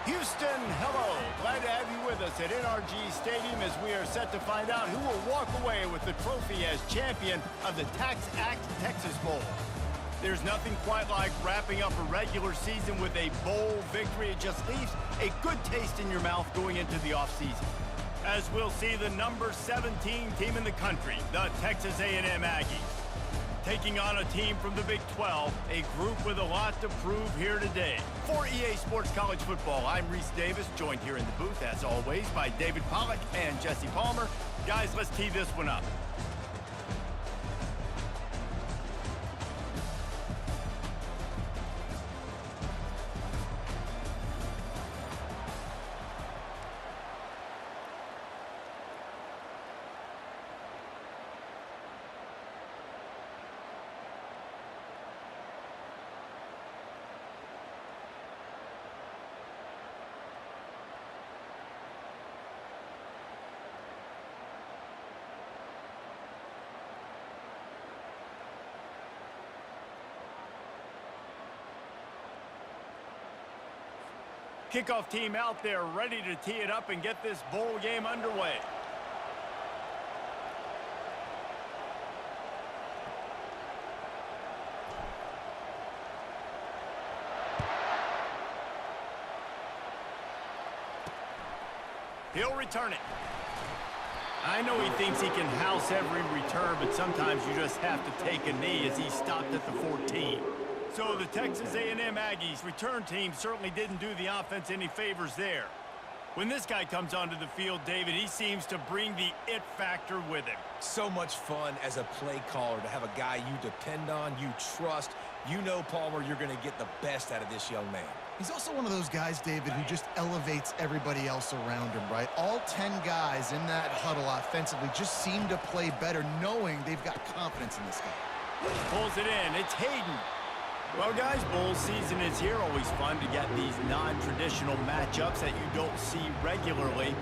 Houston, hello. Glad to have you with us at NRG Stadium as we are set to find out who will walk away with the trophy as champion of the Tax Act Texas Bowl. There's nothing quite like wrapping up a regular season with a bowl victory. It just leaves a good taste in your mouth going into the offseason. As we'll see the number 17 team in the country, the Texas A&M Aggies, taking on a team from the Big 12, a group with a lot to prove here today. For EA Sports College Football, I'm Reese Davis, joined here in the booth, as always, by David Pollack and Jesse Palmer. Guys, let's tee this one up. Kickoff team out there ready to tee it up and get this bowl game underway. He'll return it. I know he thinks he can house every return, but sometimes you just have to take a knee as he stopped at the 14. So the Texas A&M Aggies return team certainly didn't do the offense any favors there. When this guy comes onto the field, David, he seems to bring the it factor with him. So much fun as a play caller to have a guy you depend on, you trust. You know, Palmer, you're going to get the best out of this young man. He's also one of those guys, David, who just elevates everybody else around him, right? All 10 guys in that huddle offensively just seem to play better knowing they've got confidence in this guy. Pulls it in. It's Hayden. Well, guys, bowl season is here. Always fun to get these non-traditional matchups that you don't see regularly.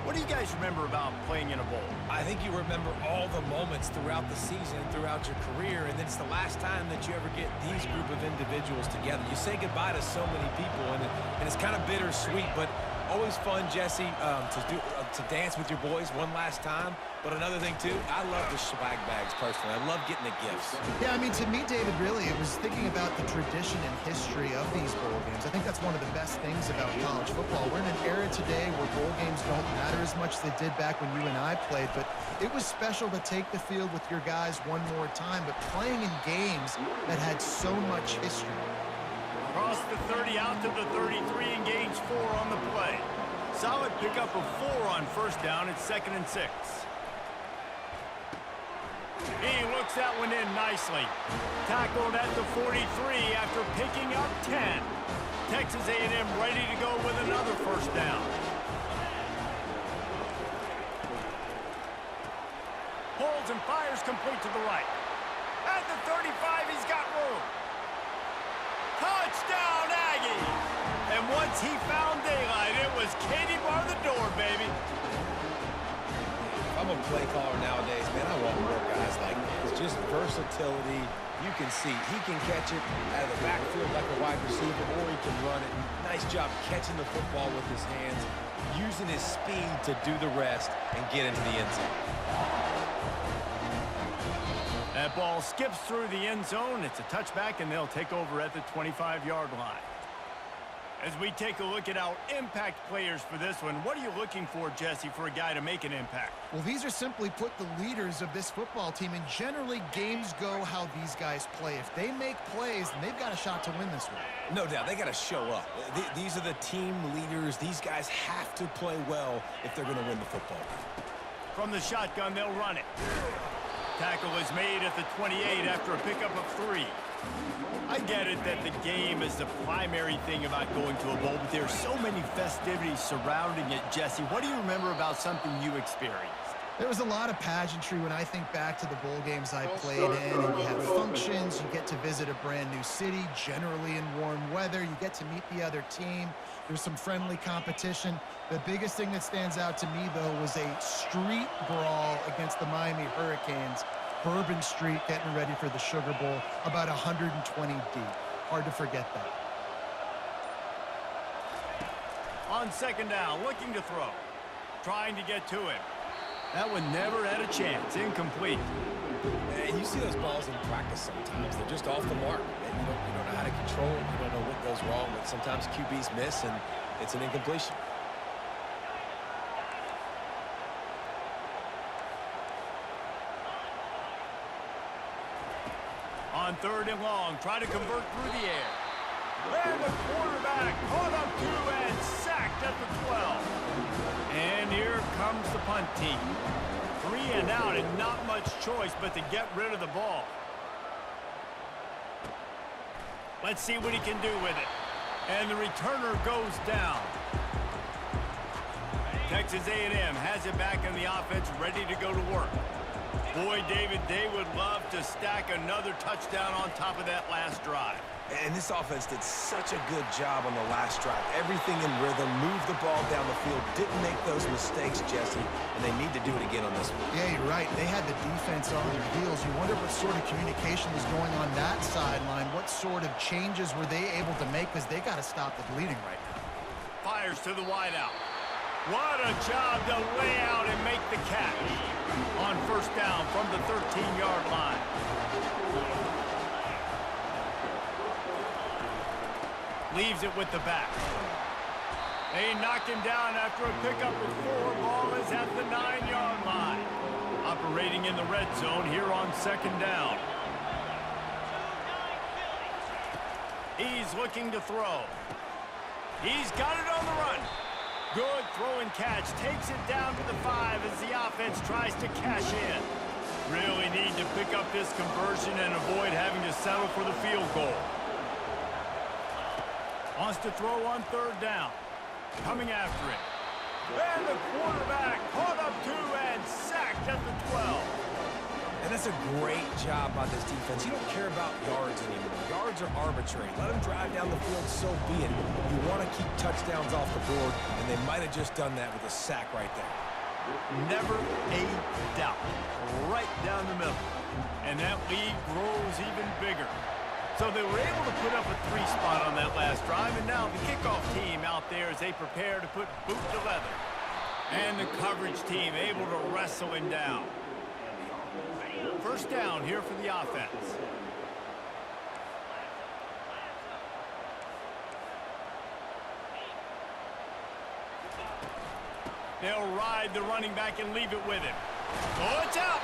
What do you guys remember about playing in a bowl? I think you remember all the moments throughout the season, throughout your career, and it's the last time that you ever get these group of individuals together. You say goodbye to so many people, and it's kind of bittersweet, but always fun, Jesse, to dance with your boys one last time. But another thing, too, I love the swag bags, personally. I love getting the gifts. Yeah, I mean, to me, David, really, it was thinking about the tradition and history of these bowl games. I think that's one of the best things about college football. We're in an era today where bowl games don't matter as much as they did back when you and I played, but it was special to take the field with your guys one more time, but playing in games that had so much history. Across the 30 out to the 33 and gains 4 on the play. Solid pickup of 4 on first down. It's 2nd and 6. He looks that one in nicely. Tackled at the 43 after picking up 10. Texas A&M ready to go with another first down. Pulls and fires complete to the right. At the 35, he's got room. Touchdown, Aggies! And once he found daylight, it was Katie bar the door, baby. I'm a play caller nowadays, man. I want more guys like this. Just versatility. You can see he can catch it out of the backfield like a wide receiver, or he can run it. Nice job catching the football with his hands, using his speed to do the rest and get into the end zone. That ball skips through the end zone. It's a touchback, and they'll take over at the 25-yard line. As we take a look at our impact players for this one, what are you looking for, Jesse, for a guy to make an impact? Well, these are simply put the leaders of this football team, and generally games go how these guys play. If they make plays, then they've got a shot to win this one. No doubt, they got to show up. These are the team leaders. These guys have to play well if they're going to win the football game. From the shotgun, they'll run it. Tackle is made at the 28 after a pickup of 3. I get it that the game is the primary thing about going to a bowl, but there's so many festivities surrounding it, Jesse. What do you remember about something you experienced? There was a lot of pageantry when I think back to the bowl games I played in, and you have functions, you get to visit a brand new city, generally in warm weather, you get to meet the other team, there's some friendly competition. The biggest thing that stands out to me, though, was a street brawl against the Miami Hurricanes. Bourbon Street getting ready for the Sugar Bowl, about 120 deep. Hard to forget that. On second down, looking to throw. Trying to get to him. That one never had a chance. Incomplete. And you see those balls in practice sometimes. They're just off the mark. And you don't know how to control it. You don't know what goes wrong. But sometimes QBs miss, and it's an incompletion. On third and long, try to convert through the air. And the quarterback caught up to and sacked at the 12. And here comes the punt team. 3 and out and not much choice but to get rid of the ball. Let's see what he can do with it. And the returner goes down. Texas A&M has it back in the offense, ready to go to work. Boy, David, they would love to stack another touchdown on top of that last drive. And this offense did such a good job on the last drive. Everything in rhythm, moved the ball down the field, didn't make those mistakes, Jesse, and they need to do it again on this one. Yeah, you're right. They had the defense on their heels. You wonder what sort of communication was going on that sideline. What sort of changes were they able to make, because they got to stop the bleeding right now. Fires to the wideout. What a job to lay out and make the catch. On first down from the 13-yard line. Leaves it with the back. They knocked him down after a pickup with 4. Ball is at the 9-yard line. Operating in the red zone here on second down. He's looking to throw. He's got it on the run. Good throw and catch. Takes it down to the 5 as the offense tries to cash in. Really need to pick up this conversion and avoid having to settle for the field goal. Wants to throw on third down. Coming after it. And the quarterback caught up to and sacked at the 12. And that's a great job by this defense. You don't care about yards anymore. Yards are arbitrary. Let them drive down the field, so be it. You want to keep touchdowns off the board, and they might have just done that with a sack right there. Never a doubt. Right down the middle. And that lead grows even bigger. So they were able to put up a 3 spot on that last drive, and now the kickoff team out there as they prepare to put boot to leather. And the coverage team able to wrestle him down. First down here for the offense. They'll ride the running back and leave it with him. Oh, it's out!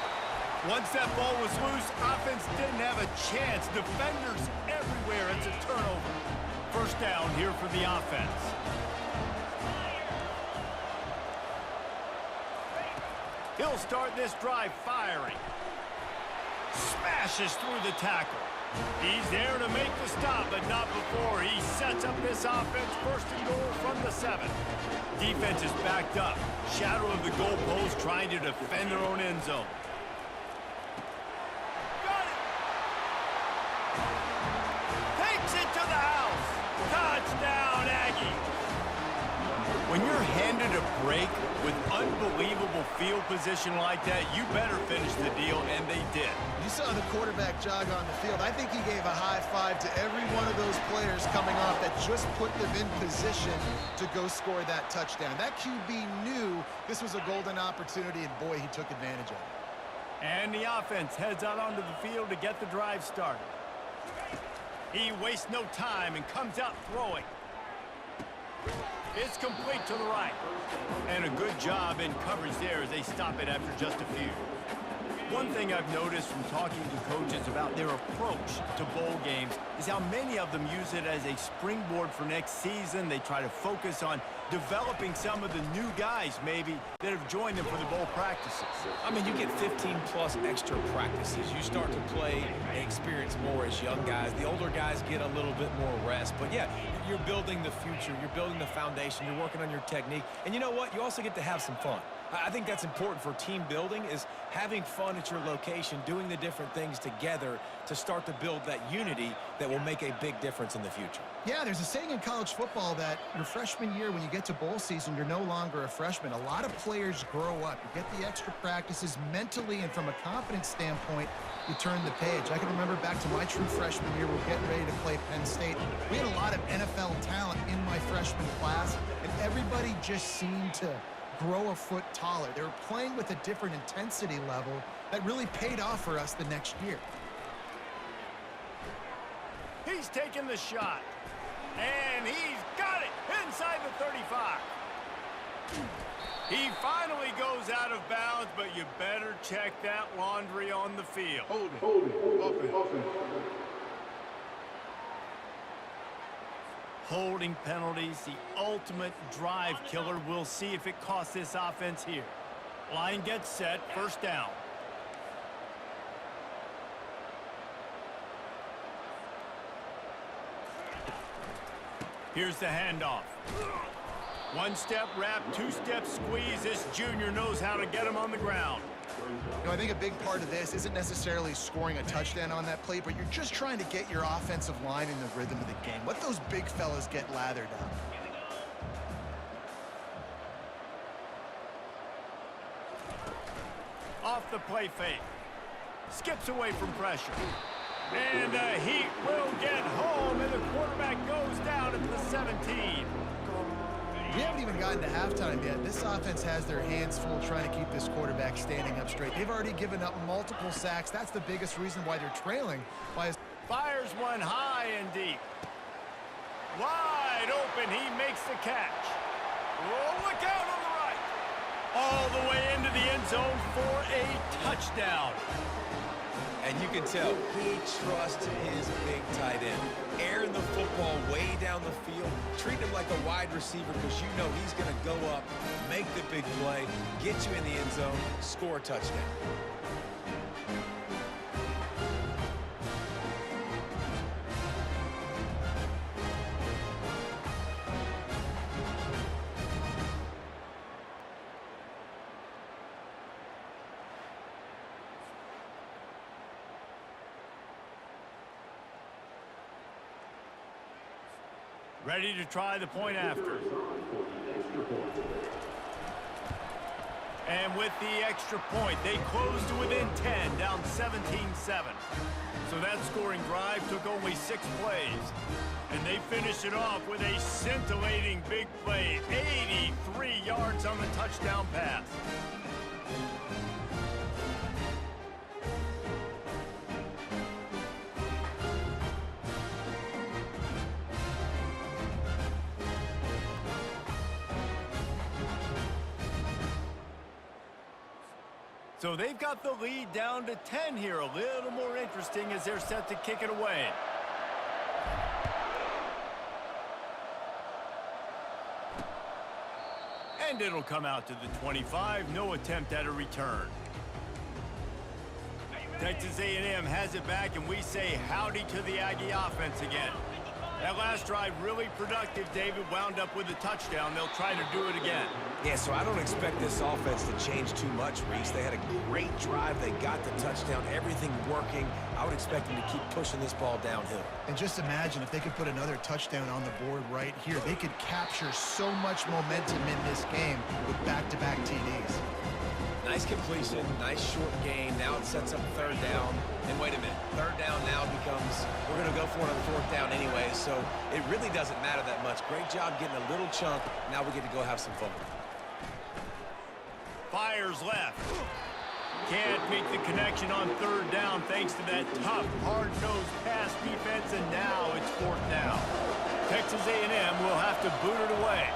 Once that ball was loose, offense didn't have a chance. Defenders everywhere. It's a turnover. First down here for the offense. He'll start this drive firing. Smashes through the tackle. He's there to make the stop, but not before he sets up this offense. First and goal from the 7. Defense is backed up. Shadow of the goalpost, trying to defend their own end zone. Got it! Takes it to the house. Touchdown, Aggies. When you're handed a break with unbelievable field position like that, you better finish the deal, and they did. You saw the quarterback jog on the field. I think he gave a high five to every one of those players coming off that just put them in position to go score that touchdown. That QB knew this was a golden opportunity, and boy, he took advantage of it. And the offense heads out onto the field to get the drive started. He wastes no time and comes out throwing. It's complete to the right. And a good job in coverage there as they stop it after just a few. One thing I've noticed from talking to coaches about their approach to bowl games is how many of them use it as a springboard for next season. They try to focus on developing some of the new guys maybe that have joined them for the bowl practices. I mean, you get 15-plus extra practices. You start to play and experience more as young guys. The older guys get a little bit more rest. But, yeah, you're building the future. You're building the foundation. You're working on your technique. And you know what? You also get to have some fun. I think that's important for team building, is having fun at your location, doing the different things together to start to build that unity that will make a big difference in the future. Yeah, there's a saying in college football that your freshman year, when you get to bowl season, you're no longer a freshman. A lot of players grow up. You get the extra practices mentally, and from a confidence standpoint, you turn the page. I can remember back to my true freshman year, we're getting ready to play Penn State. We had a lot of NFL talent in my freshman class, and everybody just seemed to grow a foot taller. They were playing with a different intensity level that really paid off for us the next year. He's taking the shot. And he's got it inside the 35. He finally goes out of bounds, but you better check that laundry on the field. Hold it. Offense. Holding penalties, the ultimate drive killer. We'll see if it costs this offense here. Line gets set, first down. Here's the handoff. One-step wrap, two-step squeeze. This junior knows how to get him on the ground. You know, I think a big part of this isn't necessarily scoring a touchdown on that play, but you're just trying to get your offensive line in the rhythm of the game. Let those big fellas get lathered up. Off the play fake. Skips away from pressure. And the Heat will get home, and the quarterback goes down at the 17. We haven't even gotten to halftime yet. This offense has their hands full trying to keep this quarterback standing up straight. They've already given up multiple sacks. That's the biggest reason why they're trailing. Fires one high and deep. Wide open, he makes the catch. Oh, look out on the right. All the way into the end zone for a touchdown. And you can tell he trusts his big tight end. Airing the football way down the field. Treat him like a wide receiver because you know he's going to go up, make the big play, get you in the end zone, score a touchdown. Ready to try the point after. And with the extra point, they close to within 10, down 17-7. So that scoring drive took only 6 plays. And they finish it off with a scintillating big play, 83 yards on the touchdown pass. So they've got the lead down to 10 here. A little more interesting as they're set to kick it away. And it'll come out to the 25. No attempt at a return. Texas A&M has it back, and we say howdy to the Aggie offense again. That last drive really productive. David wound up with a touchdown. They'll try to do it again. Yeah, so I don't expect this offense to change too much, Reese. They had a great drive. They got the touchdown. Everything working. I would expect them to keep pushing this ball downhill. And just imagine if they could put another touchdown on the board right here. They could capture so much momentum in this game with back-to-back TDs. Nice completion, nice short gain. Now it sets up third down. And wait a minute, third down now becomes, we're going to go for it on fourth down anyway, so it really doesn't matter that much. Great job getting a little chunk. Now we get to go have some fun. Fires left. Can't make the connection on third down thanks to that tough, hard-nosed pass defense, and now it's fourth down. Texas A&M will have to boot it away.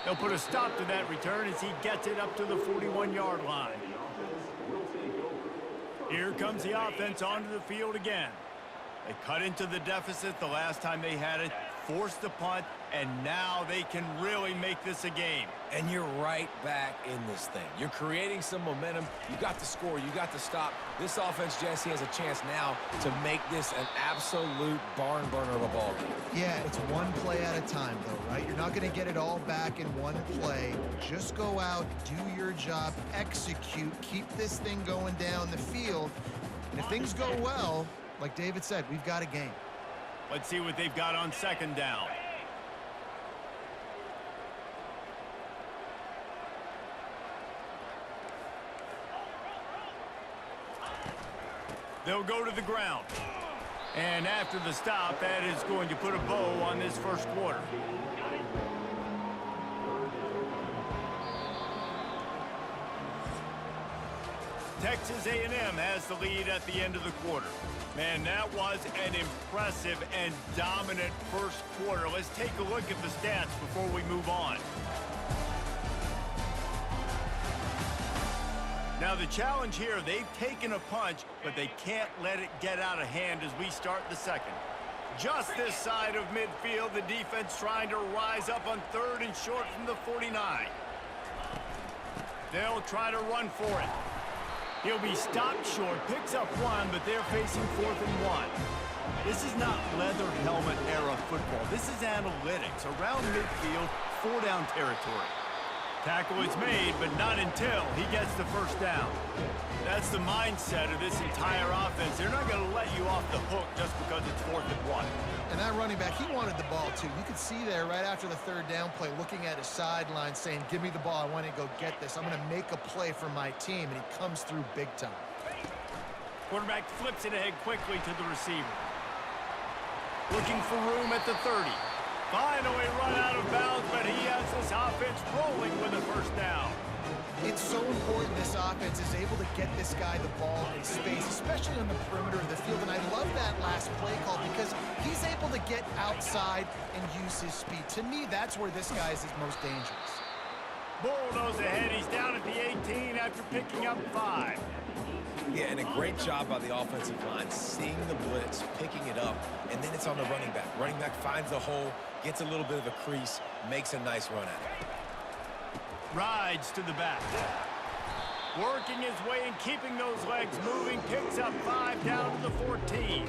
They'll put a stop to that return as he gets it up to the 41-yard line. Here comes the offense onto the field again. They cut into the deficit the last time they had it, forced the punt, and now they can really make this a game. And you're right back in this thing. You're creating some momentum. You got the score. You got the stop. This offense, Jesse, has a chance now to make this an absolute barn burner of a ball game. Yeah, it's one play at a time, though, right? You're not going to get it all back in one play. Just go out, do your job, execute, keep this thing going down the field. And if things go well, like David said, we've got a game. Let's see what they've got on second down. They'll go to the ground. And after the stop, that is going to put a bow on this first quarter. Texas A&M has the lead at the end of the quarter. Man, that was an impressive and dominant first quarter. Let's take a look at the stats before we move on. Now, the challenge here, they've taken a punch, but they can't let it get out of hand as we start the second. Just this side of midfield, the defense trying to rise up on third and short from the 49. They'll try to run for it. He'll be stopped short, picks up one, but they're facing 4th and 1. This is not leather helmet era football. This is analytics. Around midfield, 4-down territory. Tackle is made, but not until he gets the first down. That's the mindset of this entire offense. They're not going to let you off the hook just because it's 4th and 1. And that running back, he wanted the ball too. You could see there right after the third down play, looking at his sideline saying, give me the ball, I want to go get this. I'm going to make a play for my team, and he comes through big time. Quarterback flips it ahead quickly to the receiver. Looking for room at the 30. Finally run out of bounds, but he has this offense rolling with a first down. It's so important this offense is able to get this guy the ball in space, especially on the perimeter of the field. And I love that last play call because he's able to get outside and use his speed. To me, that's where this guy is his most dangerous. Bulldoze ahead. He's down at the 18 after picking up 5. Yeah, and a great job by the offensive line, seeing the blitz, picking it up, and then it's on the running back. Running back finds the hole, gets a little bit of a crease, makes a nice run at it. Rides to the back. Working his way and keeping those legs moving, picks up 5 down to the 14.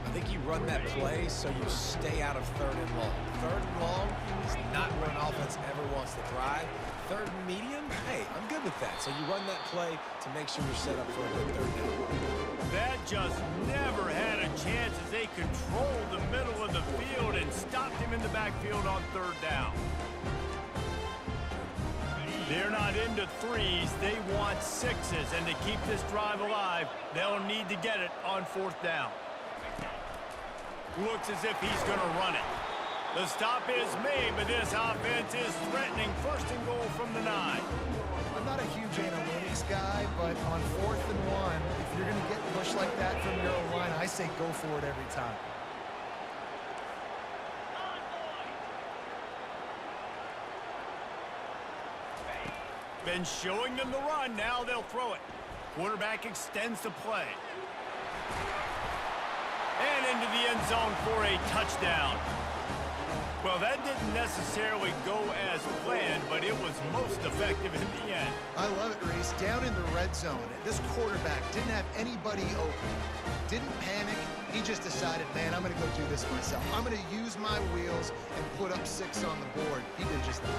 I think you run that play so you stay out of 3rd and long. 3rd and long is not where an offense ever wants to thrive. 3rd and medium, hey, I'm good with that. So you run that play to make sure you're set up for a good 3rd down. That just never had a chance as they controlled the middle of the field and stopped him in the backfield on 3rd down. They're not into 3s, they want 6s, and to keep this drive alive, they'll need to get it on 4th down. Looks as if he's going to run it. The stop is made, but this offense is threatening 1st and goal from the 9. I'm not a huge analytics guy, but on 4th and 1, if you're going to get pushed like that from your own line, I say go for it every time. Been showing them the run, now they'll throw it. Quarterback extends the play. And into the end zone for a touchdown. Well, that didn't necessarily go as planned, but it was most effective in the end. I love it, Reese. Down in the red zone, this quarterback didn't have anybody open. Didn't panic. He just decided, man, I'm going to go do this myself. I'm going to use my wheels and put up 6 on the board. He did just that.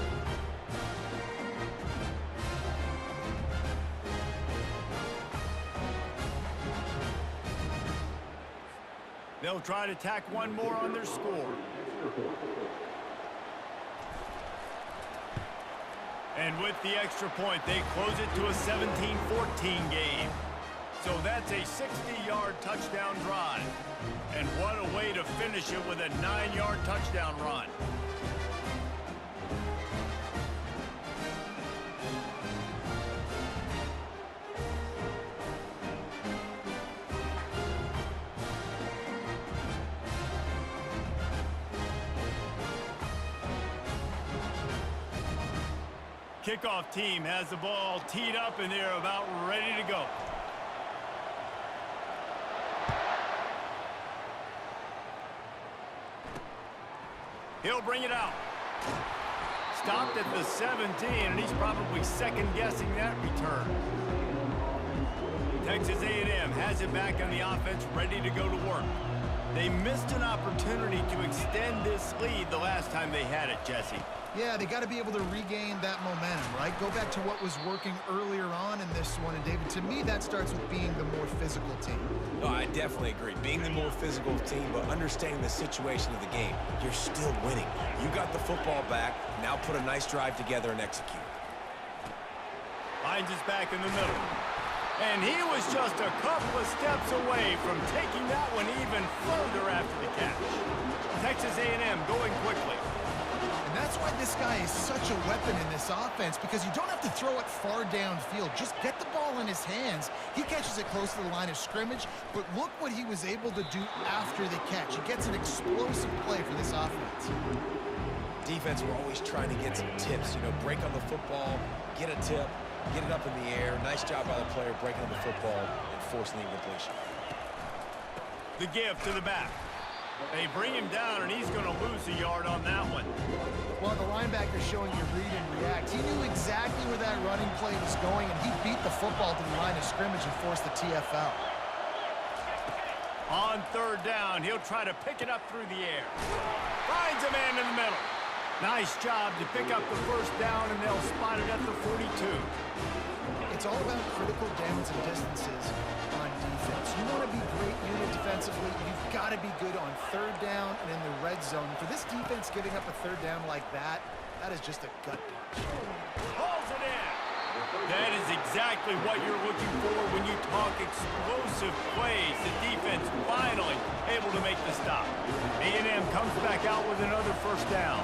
They'll try to tack one more on their score. And with the extra point, they close it to a 17-14 game. So that's a 60-yard touchdown drive. And what a way to finish it with a 9-yard touchdown run. Kickoff team has the ball teed up, and they're about ready to go. He'll bring it out. Stopped at the 17, and he's probably second-guessing that return. Texas A&M has it back on the offense, ready to go to work. They missed an opportunity to extend this lead the last time they had it, Jesse. Yeah, they got to be able to regain that momentum, right? Go back to what was working earlier on in this one. And, David, to me, that starts with being the more physical team. No, I definitely agree. Being the more physical team, but understanding the situation of the game. You're still winning. You got the football back. Now put a nice drive together and execute. Finds his back in the middle. And he was just a couple of steps away from taking that one even further after the catch. Texas A&M going quickly. And that's why this guy is such a weapon in this offense, because you don't have to throw it far downfield. Just get the ball in his hands. He catches it close to the line of scrimmage, but look what he was able to do after the catch. He gets an explosive play for this offense. Defense, we're always trying to get some tips. You know, break on the football, get a tip, get it up in the air. Nice job by the player breaking on the football and forcing the incompletion. The give to the back. They bring him down, and he's going to lose a yard on that one. Well, the linebacker's showing you read and react. He knew exactly where that running play was going, and he beat the football to the line of scrimmage and forced the TFL. On third down, he'll try to pick it up through the air. Finds a man in the middle. Nice job to pick up the first down, and they'll spot it at the 42. It's all about critical downs and distances on defense. You want to be great unit defensively, you've got to be good on third down and in the red zone. For this defense giving up a third down like that, that is just a gut punch. Pulls it in. That is exactly what you're looking for when you talk explosive plays. The defense finally able to make the stop. A&M comes back out with another first down.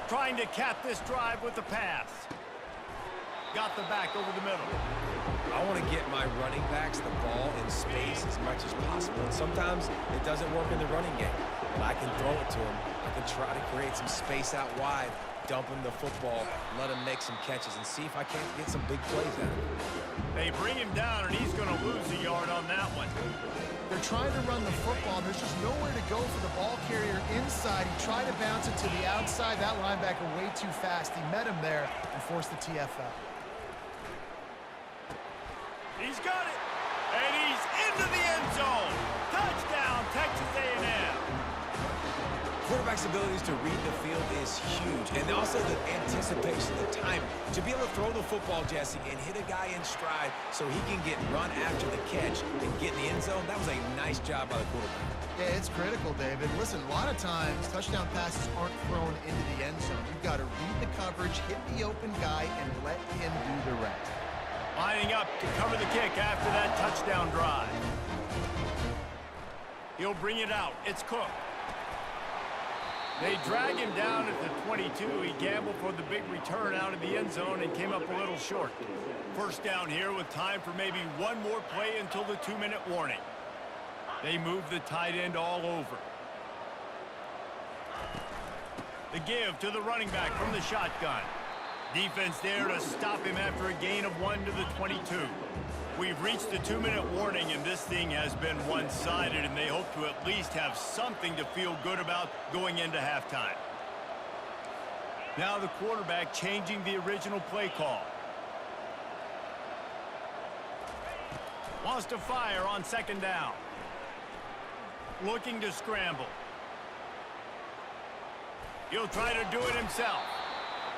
Trying to cap this drive with the pass. Got the back over the middle. I want to get my running backs the ball in space as much as possible. And sometimes it doesn't work in the running game. But I can throw it to him. I can try to create some space out wide, dump him the football, let him make some catches, and see if I can't get some big plays out of him. They bring him down, and he's going to lose a yard on that one. They're trying to run the football. There's just nowhere to go for the ball carrier inside. He tried to bounce it to the outside. That linebacker way too fast. He met him there and forced the TFL. He's got it. And he's into the end zone. Touchdown, Texas A&M. Quarterback's abilities to read the field is huge, and also the anticipation, the timing. To be able to throw the football, Jesse, and hit a guy in stride so he can get run after the catch and get in the end zone, that was a nice job by the quarterback. Yeah, it's critical, David. Listen, a lot of times touchdown passes aren't thrown into the end zone. You've got to read the coverage, hit the open guy, and let him do the rest. Lining up to cover the kick after that touchdown drive. He'll bring it out. It's Cook. They drag him down at the 22. He gambled for the big return out of the end zone and came up a little short. First down here with time for maybe one more play until the 2-minute warning. They move the tight end all over. The give to the running back from the shotgun. Defense there to stop him after a gain of 1 to the 22. We've reached the 2-minute warning, and this thing has been one-sided, and they hope to at least have something to feel good about going into halftime. Now the quarterback changing the original play call. Wants to fire on second down. Looking to scramble. He'll try to do it himself.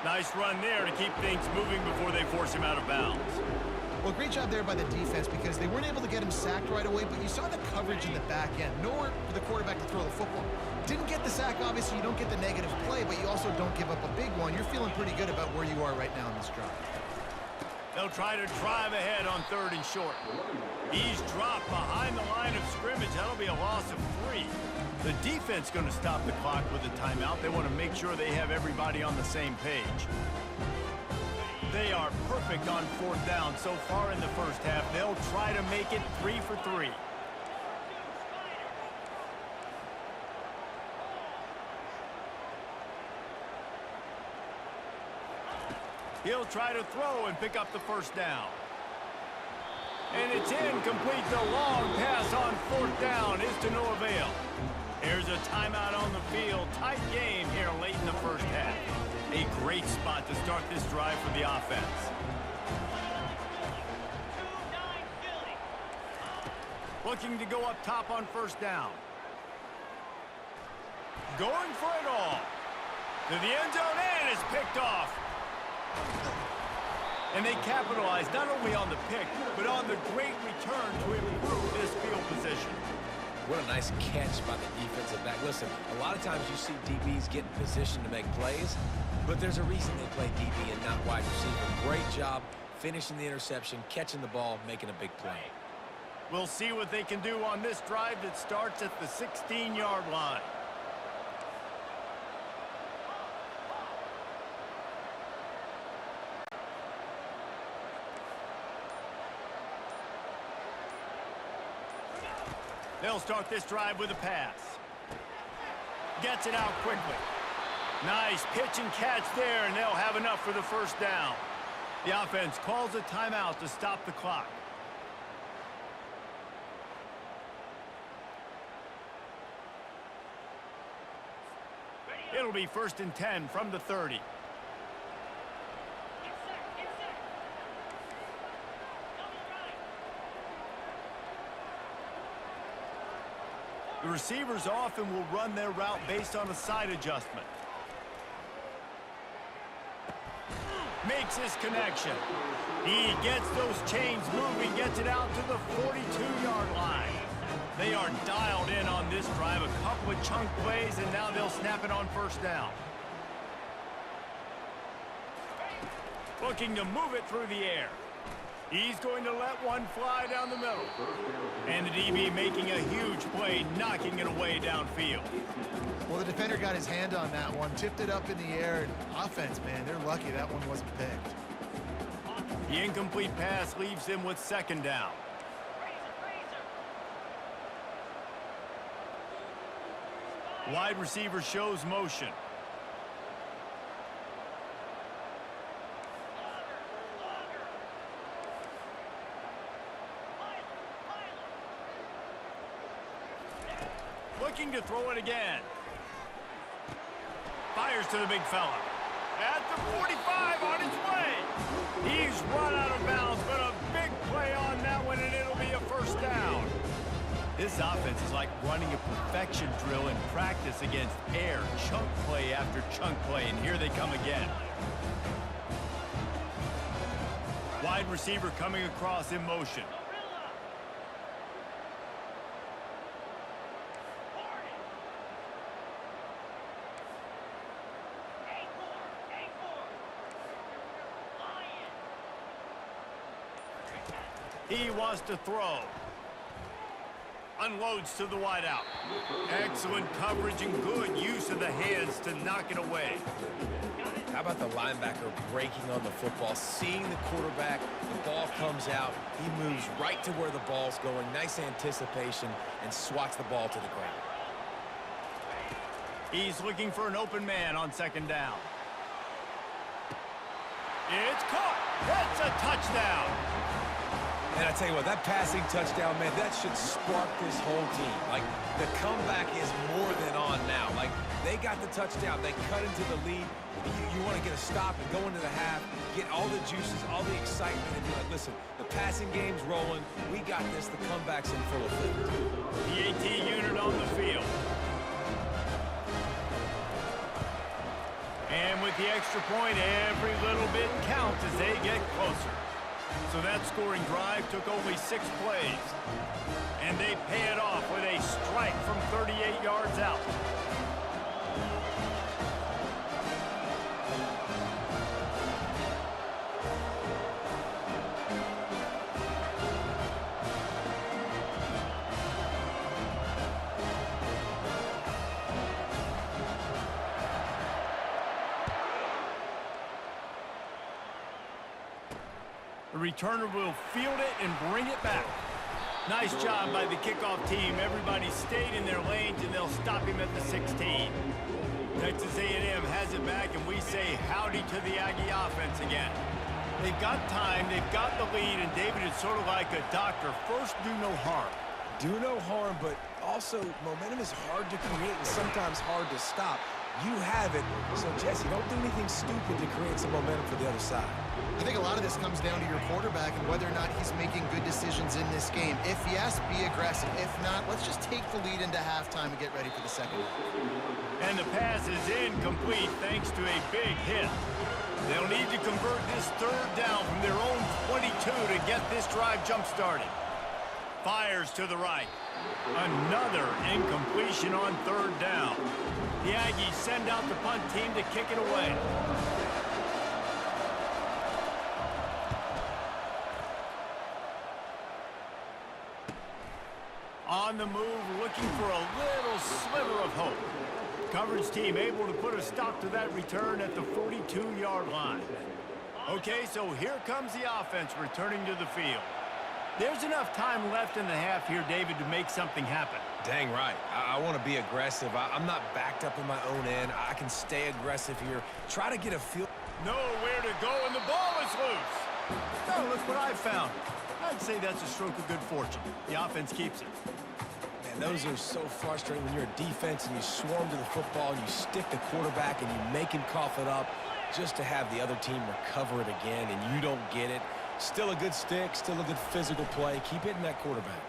Nice run there to keep things moving before they force him out of bounds. Well, great job there by the defense because they weren't able to get him sacked right away, but you saw the coverage in the back end. Nowhere for the quarterback to throw the football. Didn't get the sack, obviously. You don't get the negative play, but you also don't give up a big one. You're feeling pretty good about where you are right now in this drive. They'll try to drive ahead on third and short. He's dropped behind the line of scrimmage. That'll be a loss of 3. The defense going to stop the clock with a timeout. They want to make sure they have everybody on the same page. They are perfect on fourth down so far in the first half. They'll try to make it 3 for 3. He'll try to throw and pick up the first down. And it's incomplete. The long pass on fourth down is to no avail. There's a timeout on the field. Tight game here late in the first half. A great spot to start this drive for the offense. Looking to go up top on first down. Going for it all. To the end zone, and it's picked off. And they capitalize not only on the pick, but on the great return to improve this field position. What a nice catch by the defensive back. Listen, a lot of times you see DBs get in position to make plays, but there's a reason they play DB and not wide receiver. Great job finishing the interception, catching the ball, making a big play. We'll see what they can do on this drive that starts at the 16-yard line. They'll start this drive with a pass. Gets it out quickly. Nice pitch and catch there, and they'll have enough for the first down. The offense calls a timeout to stop the clock. It'll be 1st and 10 from the 30. The receivers often will run their route based on a side adjustment. Makes his connection. He gets those chains moving, gets it out to the 42-yard line. They are dialed in on this drive. A couple of chunk plays, and now they'll snap it on first down. Looking to move it through the air. He's going to let one fly down the middle. And the DB making a huge play, knocking it away downfield. Well, the defender got his hand on that one, tipped it up in the air. And offense, man, they're lucky that one wasn't picked. The incomplete pass leaves him with 2nd down. Wide receiver shows motion. Looking to throw it again. Fires to the big fella. At the 45 on his way. He's run out of bounds, but a big play on that one, and it'll be a first down. This offense is like running a perfection drill in practice against air, chunk play after chunk play, and here they come again. Wide receiver coming across in motion. He wants to throw. Unloads to the wideout. Excellent coverage and good use of the hands to knock it away. How about the linebacker breaking on the football, seeing the quarterback, the ball comes out, he moves right to where the ball's going, nice anticipation, and swats the ball to the ground. He's looking for an open man on 2nd down. It's caught. That's a touchdown. And I tell you what, that passing touchdown, man, that should spark this whole team. Like, the comeback is more than on now. Like, they got the touchdown. They cut into the lead. You want to get a stop and go into the half, get all the juices, all the excitement, and be like, listen, the passing game's rolling. We got this. The comeback's in full effect. The AT unit on the field. And with the extra point, every little bit counts as they get closer. So that scoring drive took only 6 plays. And they pay it off with a strike from 38 yards out. The returner will field it and bring it back. Nice job by the kickoff team. Everybody stayed in their lanes, and they'll stop him at the 16. Texas A&M has it back, and we say howdy to the Aggie offense again. They've got time, they've got the lead, and David is sort of like a doctor. First, do no harm. Do no harm, but also momentum is hard to create and sometimes hard to stop. You have it, so Jesse, don't do anything stupid to create some momentum for the other side. I think a lot of this comes down to your quarterback and whether or not he's making good decisions in this game. If yes, be aggressive. If not, let's just take the lead into halftime and get ready for the second half. And the pass is incomplete thanks to a big hit. They'll need to convert this third down from their own 22 to get this drive jump-started. Fires to the right. Another incompletion on third down. The Aggies send out the punt team to kick it away. On the move, looking for a little sliver of hope. Coverage team able to put a stop to that return at the 42-yard line. Okay, so here comes the offense returning to the field. There's enough time left in the half here, David, to make something happen. Dang right. I want to be aggressive. I'm not backed up in my own end. I can stay aggressive here. Try to get a feel. Nowhere to go, and the ball is loose. Oh, look what I found. I'd say that's a stroke of good fortune. The offense keeps it. Man, those are so frustrating when you're a defense and you swarm to the football and you stick the quarterback and you make him cough it up just to have the other team recover it again and you don't get it. Still a good stick, still a good physical play. Keep hitting that quarterback.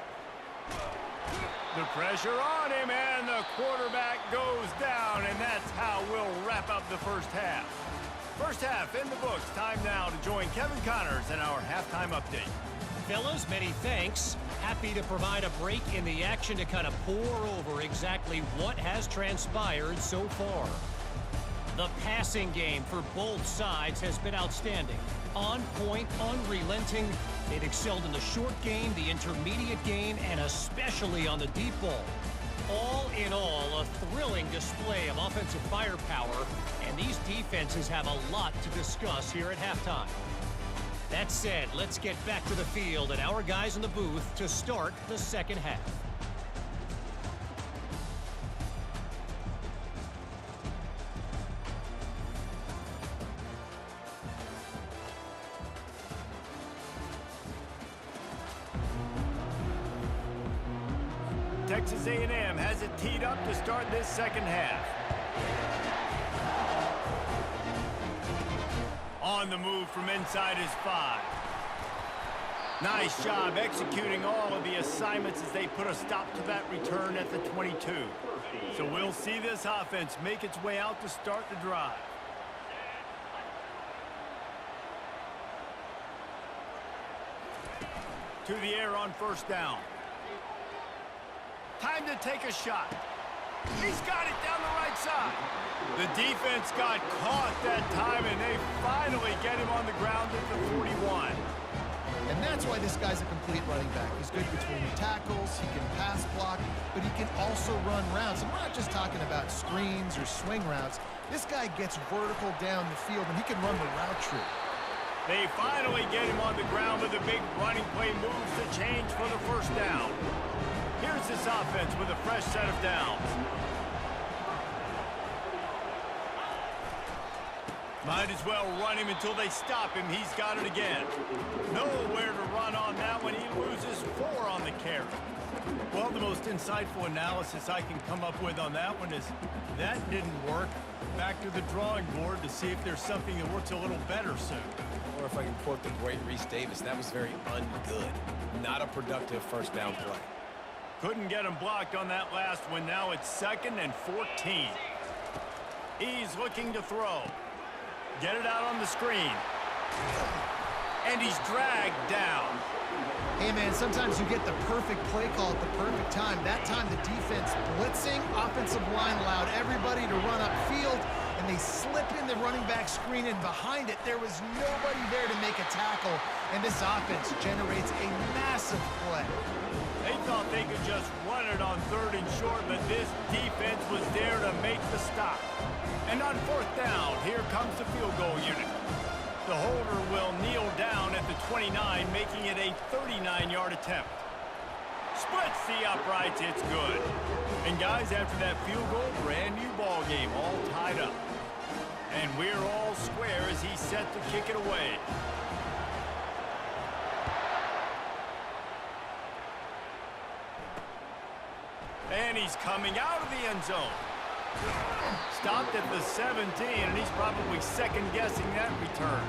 The pressure on him, and the quarterback goes down, and that's how we'll wrap up the first half. First half in the books. Time now to join Kevin Connors in our halftime update. Fellas, many thanks. Happy to provide a break in the action to kind of pour over exactly what has transpired so far. The passing game for both sides has been outstanding. On point, unrelenting. They've excelled in the short game, the intermediate game, and especially on the deep ball. All in all, a thrilling display of offensive firepower, and these defenses have a lot to discuss here at halftime. That said, let's get back to the field and our guys in the booth to start the second half. Texas A&M has it teed up to start this second half. On the move from inside his 5. Nice job executing all of the assignments as they put a stop to that return at the 22. So we'll see this offense make its way out to start the drive. To the air on first down. Time to take a shot. He's got it down the right side. The defense got caught that time, and they finally get him on the ground at the 41. And that's why this guy's a complete running back. He's good between the tackles, he can pass block, but he can also run routes. And we're not just talking about screens or swing routes. This guy gets vertical down the field, and he can run the route tree. They finally get him on the ground with a big running play moves to change for the first down. Here's this offense with a fresh set of downs. Might as well run him until they stop him. He's got it again. Nowhere to run on that one. He loses 4 on the carry. Well, the most insightful analysis I can come up with on that one is that didn't work. Back to the drawing board to see if there's something that works a little better soon. Or if I can quote the great Reese Davis, that was very ungood. Not a productive first down play. Couldn't get him blocked on that last one. Now it's 2nd and 14. He's looking to throw. Get it out on the screen. And he's dragged down. Hey, man, sometimes you get the perfect play call at the perfect time. That time the defense blitzing, offensive line allowed everybody to run upfield, and they slip in the running back screen, and behind it there was nobody there to make a tackle, and this offense generates a massive play. They thought they could just run it on 3rd and short, but this defense was there to make the stop. And on 4th down, here comes the field goal unit. The holder will kneel down at the 29, making it a 39-yard attempt. Splits the uprights, it's good. And guys, after that field goal, brand new ball game, all tied up. And we're all square as he's set to kick it away. And he's coming out of the end zone. Stopped at the 17, and he's probably second-guessing that return.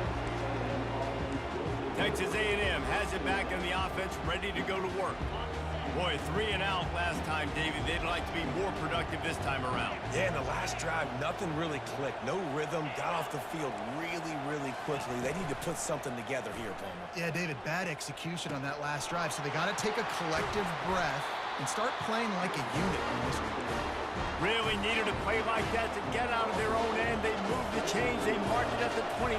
Texas A&M has it back in the offense, ready to go to work. Boy, 3 and out last time, David. They'd like to be more productive this time around. Yeah, in the last drive, nothing really clicked. No rhythm, got off the field really, really quickly. They need to put something together here, Palmer. Yeah, David, bad execution on that last drive, so they got to take a collective breath and start playing like a unit on this one. Really needed to play like that to get out of their own end. They moved the chains. They marked it at the 29.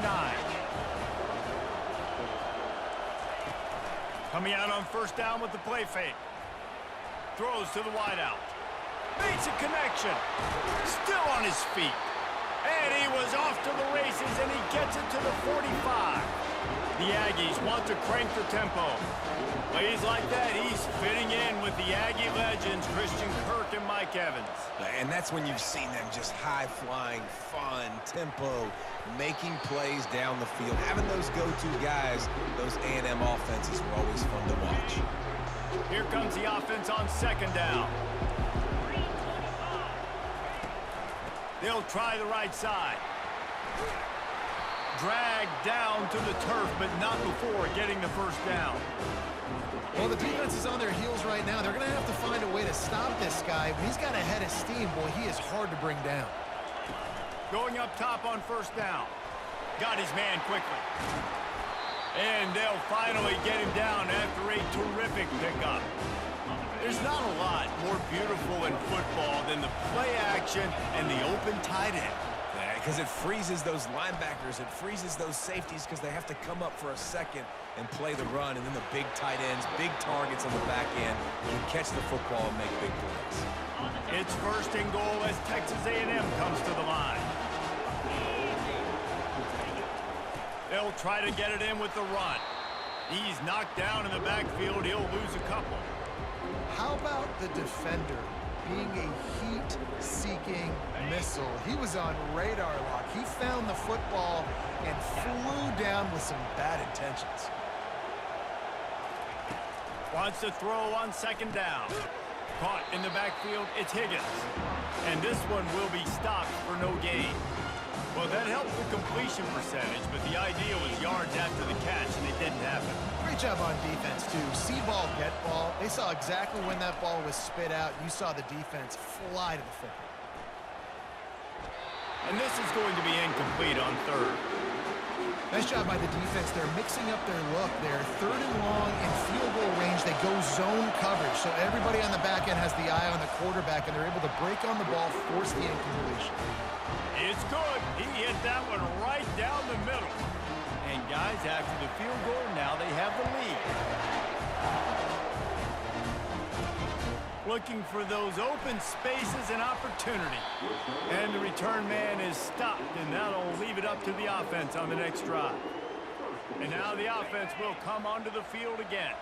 Coming out on first down with the play fake. Throws to the wideout. Makes a connection. Still on his feet. And he was off to the races, and he gets it to the 45. The Aggies want to crank the tempo. Plays like that, he's fitting in with the Aggie legends, Christian Kirk and Mike Evans. And that's when you've seen them just high-flying, fun, tempo, making plays down the field. Having those go-to guys, those A&M offenses were always fun to watch. Here comes the offense on second down. They'll try the right side. Dragged down to the turf, but not before getting the first down. Well, the defense is on their heels right now. They're going to have to find a way to stop this guy. When he's got a head of steam, boy, he is hard to bring down. Going up top on first down. Got his man quickly. And they'll finally get him down after a terrific pickup. There's not a lot more beautiful in football than the play action and the open tight end. Because it freezes those linebackers, it freezes those safeties because they have to come up for a second and play the run, and then the big tight ends, big targets on the back end can catch the football and make big plays. It's first and goal as Texas A&M comes to the line. They'll try to get it in with the run. He's knocked down in the backfield. He'll lose a couple. How about the defender being a heat-seeking missile? He was on radar lock. He found the football and flew down with some bad intentions. Wants to throw on second down. Caught in the backfield, it's Higgins. And this one will be stopped for no gain. Well, that helped the completion percentage, but the idea was yards after the catch, and it didn't happen. Great job on defense, too. See ball, get ball. They saw exactly when that ball was spit out. You saw the defense fly to the football. And this is going to be incomplete on third. Nice job by the defense. They're mixing up their look there. Third and long in field goal range. They go zone coverage. So everybody on the back end has the eye on the quarterback, and they're able to break on the ball, force the incompletion. It's good. He hit that one right down the middle. And guys, after the field goal, now they have the lead. Looking for those open spaces and opportunity. And the return man is stopped, and that'll leave it up to the offense on the next drive. And now the offense will come onto the field again.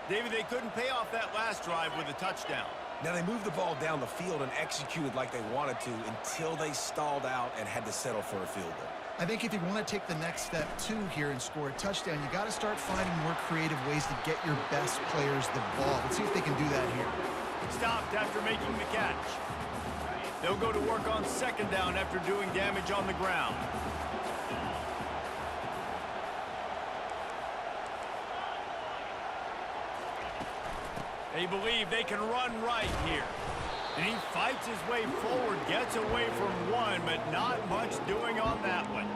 David, they couldn't pay off that last drive with a touchdown. Now, they moved the ball down the field and executed like they wanted to until they stalled out and had to settle for a field goal. I think if you want to take the next step, too, here and score a touchdown, you got to start finding more creative ways to get your best players the ball. Let's see if they can do that here. Stopped after making the catch. They'll go to work on second down after doing damage on the ground. They believe they can run right here. And he fights his way forward, gets away from one, but not much doing on that one.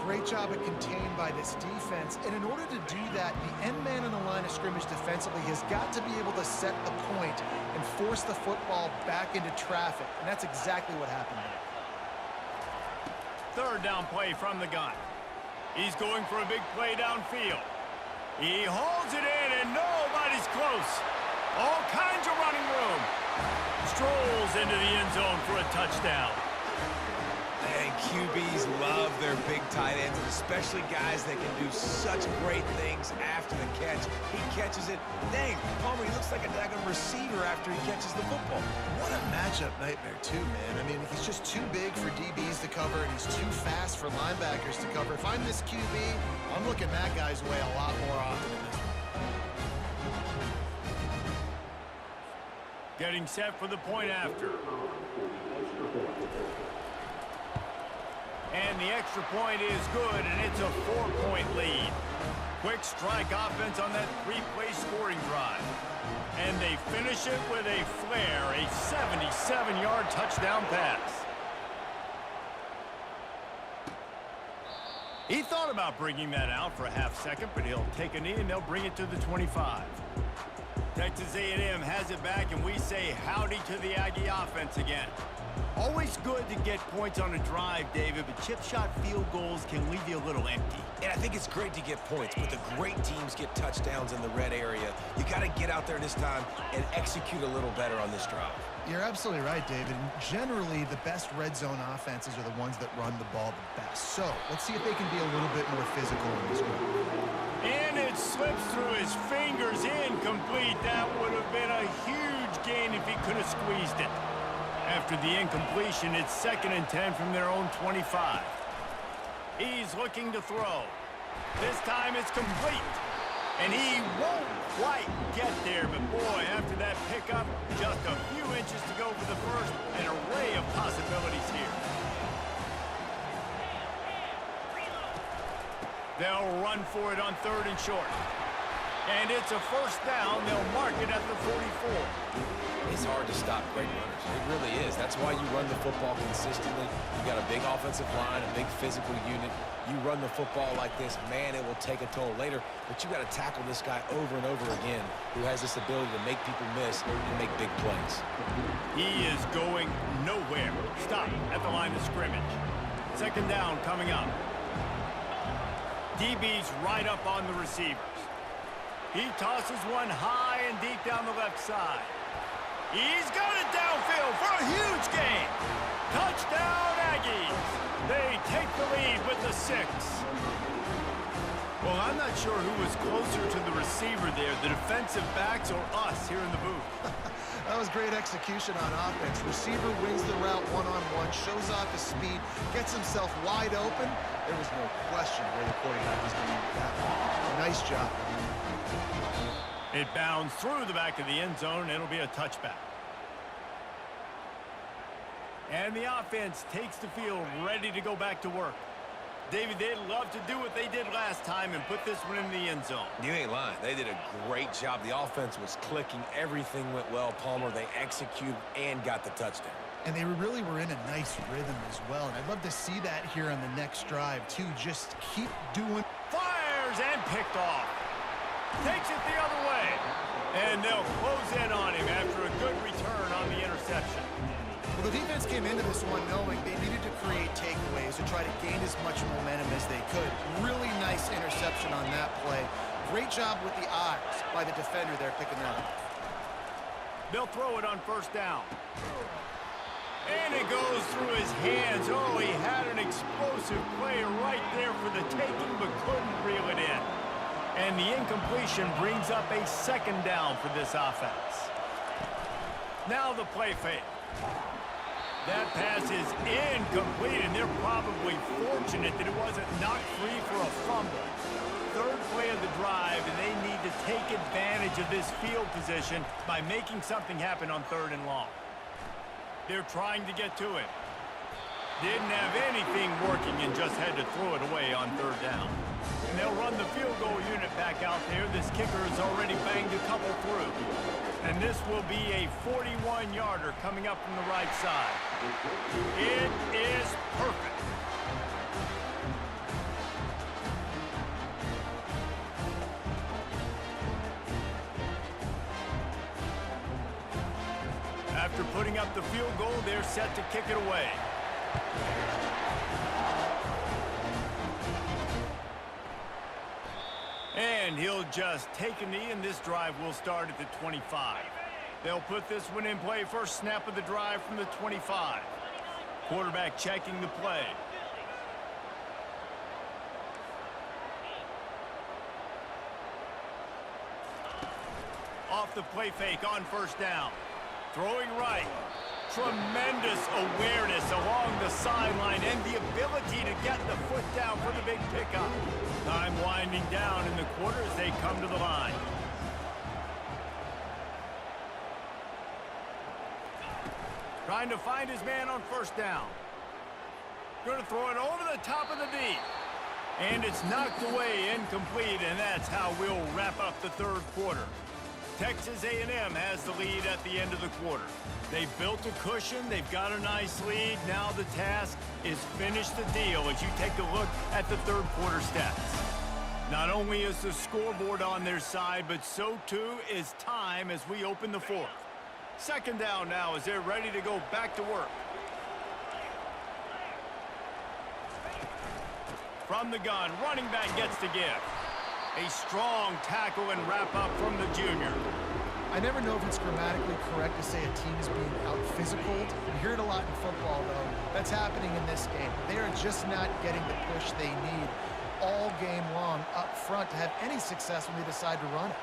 Great job at contained by this defense. And in order to do that, the end man on the line of scrimmage defensively has got to be able to set the point and force the football back into traffic. And that's exactly what happened there. Third down play from the gun. He's going for a big play downfield. He holds it in, and nobody's close. All kinds of running room. Strolls into the end zone for a touchdown. And QBs love their big tight ends, and especially guys that can do such great things after the catch. He catches it. Dang, Palmer, he looks like a daggone receiver after he catches the football. What a matchup nightmare, too, man. I mean, he's just too big for DBs to cover, and he's too fast for linebackers to cover. If I'm this QB, I'm looking that guy's way a lot more often than this one. Getting set for the point after. And the extra point is good, and it's a 4-point lead. Quick strike offense on that 3-play scoring drive. And they finish it with a flair, a 77-yard touchdown pass. He thought about bringing that out for a half second, but he'll take a knee and they'll bring it to the 25. Texas A&M has it back, and we say howdy to the Aggie offense again. Always good to get points on a drive, David, but chip shot field goals can leave you a little empty. And I think it's great to get points, but the great teams get touchdowns in the red area. You got to get out there this time and execute a little better on this drive. You're absolutely right, David. And generally, the best red zone offenses are the ones that run the ball the best. So let's see if they can be a little bit more physical in this one. And it slips through his fingers, incomplete. That would have been a huge gain if he could have squeezed it. After the incompletion, it's 2nd and 10 from their own 25. He's looking to throw. This time it's complete. And he won't quite get there, but boy, after that pickup, just a few inches to go for the first. An array of possibilities here. They'll run for it on 3rd and short. And it's a first down. They'll mark it at the 44. It's hard to stop great runners. It really is. That's why you run the football consistently. You got a big offensive line, a big physical unit. You run the football like this, man, it will take a toll later. But you got to tackle this guy over and over again who has this ability to make people miss and make big plays. He is going nowhere. Stop at the line of scrimmage. 2nd down coming up. DB's right up on the receivers. He tosses one high and deep down the left side. He's got it downfield for a huge gain. Touchdown, Aggies. They take the lead with the 6. Well, I'm not sure who was closer to the receiver there, the defensive backs or us here in the booth. That was great execution on offense. Receiver wins the route one-on-one, shows off his speed, gets himself wide open. There was no question where the quarterback was going to be with that one. Nice job. It bounds through the back of the end zone. It'll be a touchback. And the offense takes the field, ready to go back to work. David, they'd love to do what they did last time and put this one in the end zone. You ain't lying. They did a great job. The offense was clicking. Everything went well. Palmer, they executed and got the touchdown. And they really were in a nice rhythm as well. And I'd love to see that here on the next drive, too. Just keep doing. Fires and picked off. Takes it the other way. And they'll close in on him after a good return on the interception. Well, the defense came into this one knowing they needed to create takeaways to try to gain as much momentum as they could. Really nice interception on that play. Great job with the eyes by the defender there picking that up. They'll throw it on 1st down. And it goes through his hands. Oh, he had an explosive play right there for the taking, but couldn't reel it in. And the incompletion brings up a 2nd down for this offense. Now the play fake. That pass is incomplete, and they're probably fortunate that it wasn't knocked free for a fumble. 3rd play of the drive, and they need to take advantage of this field position by making something happen on 3rd and long. They're trying to get to it. Didn't have anything working and just had to throw it away on 3rd down. And they'll run the field goal unit back out there. This kicker has already banged a couple through. And this will be a 41-yarder coming up from the right side. It is perfect. After putting up the field goal, they're set to kick it away. And he'll just take a knee, and this drive will start at the 25. They'll put this one in play. First snap of the drive from the 25. Quarterback checking the play. Off the play fake on 1st down. Throwing right. Tremendous awareness along the sideline and the ability to get the foot down for the big pickup. Time winding down in the quarter as they come to the line. Trying to find his man on first down. Going to throw it over the top of the D. And it's knocked away, incomplete, and that's how we'll wrap up the third quarter. Texas A&M has the lead at the end of the quarter. They've built a cushion. They've got a nice lead. Now the task is finish the deal as you take a look at the third quarter stats. Not only is the scoreboard on their side, but so too is time as we open the fourth. Second down now as they're ready to go back to work. From the gun, running back gets the give. A strong tackle and wrap-up from the junior. I never know if it's grammatically correct to say a team is being out-physicaled. You hear it a lot in football, though. That's happening in this game. They are just not getting the push they need all game long up front to have any success when they decide to run it.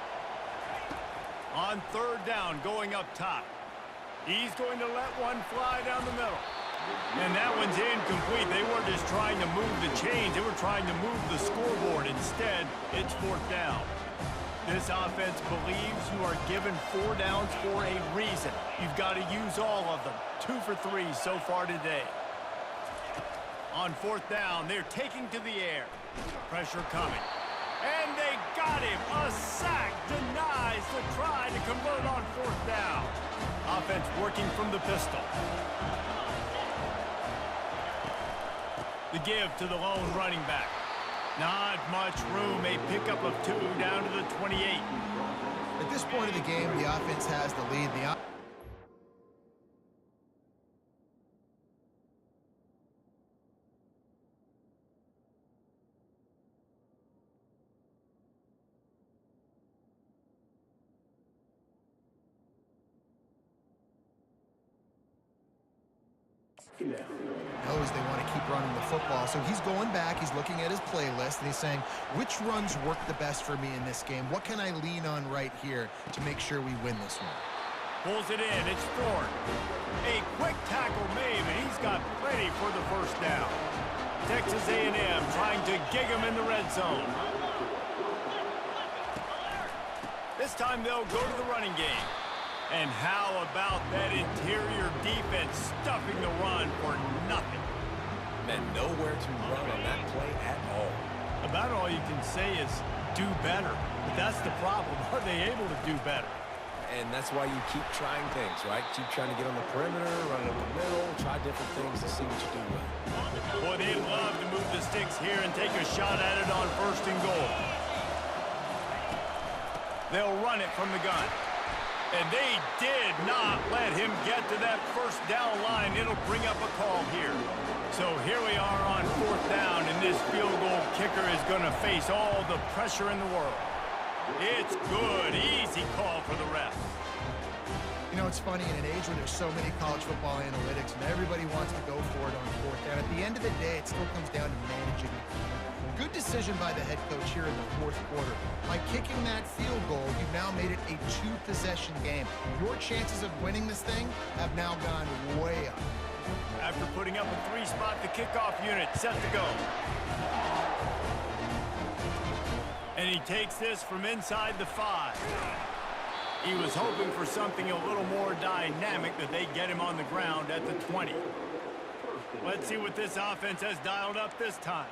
On third down, going up top. He's going to let one fly down the middle. And that one's incomplete. They weren't just trying to move the chains. They were trying to move the scoreboard. Instead, it's fourth down. This offense believes you are given 4 downs for a reason. You've got to use all of them. 2 for 3 so far today. On fourth down, they're taking to the air. Pressure coming. And they got him. A sack denies the try to convert on fourth down. Offense working from the pistol. The give to the lone running back. Not much room. A pickup of 2 down to the 28. At this point of the game, the offense has the lead. Knows they want to keep running the football, so he's going back, he's looking at his playlist, and he's saying, which runs work the best for me in this game? What can I lean on right here to make sure we win this one? Pulls it in, it's Ford. A quick tackle made, and he's got plenty for the first down. Texas A&M trying to gig him in the red zone. This time they'll go to the running game. And how about that interior defense stuffing the run for nothing? Man, nowhere to run on that play at all. About all you can say is do better. But that's the problem. Are they able to do better? And that's why you keep trying things, right? Keep trying to get on the perimeter, run up the middle, try different things to see what you do well. Boy, they'd love to move the sticks here and take a shot at it on first and goal. They'll run it from the gun. And they did not let him get to that first down line. It'll bring up a call here. So here we are on fourth down, and this field goal kicker is going to face all the pressure in the world. It's good. Easy call for the ref. You know, it's funny, in an age where there's so many college football analytics and everybody wants to go for it on fourth down, at the end of the day, it still comes down to managing the game. Good decision by the head coach here in the fourth quarter. By kicking that field goal, you've now made it a 2-possession game. Your chances of winning this thing have now gone way up. After putting up a 3-spot, the kickoff unit set to go. And he takes this from inside the 5. He was hoping for something a little more dynamic, that they get him on the ground at the 20. Let's see what this offense has dialed up this time.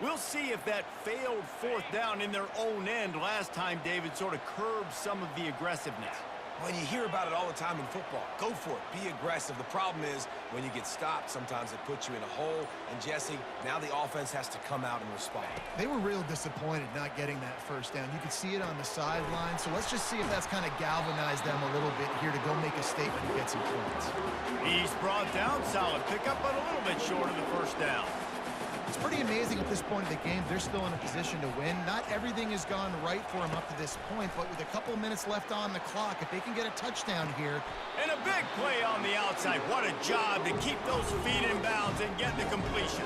We'll see if that failed fourth down in their own end last time, David, sort of curbed some of the aggressiveness. When you hear about it all the time in football, go for it. Be aggressive. The problem is when you get stopped, sometimes it puts you in a hole. And, Jesse, now the offense has to come out and respond. They were real disappointed not getting that first down. You could see it on the sideline. So let's just see if that's kind of galvanized them a little bit here to go make a statement and get some points. He's brought down, solid pickup, but a little bit short of the first down. It's pretty amazing at this point of the game, they're still in a position to win. Not everything has gone right for them up to this point, but with a couple minutes left on the clock, if they can get a touchdown here. And a big play on the outside. What a job to keep those feet in bounds and get the completion.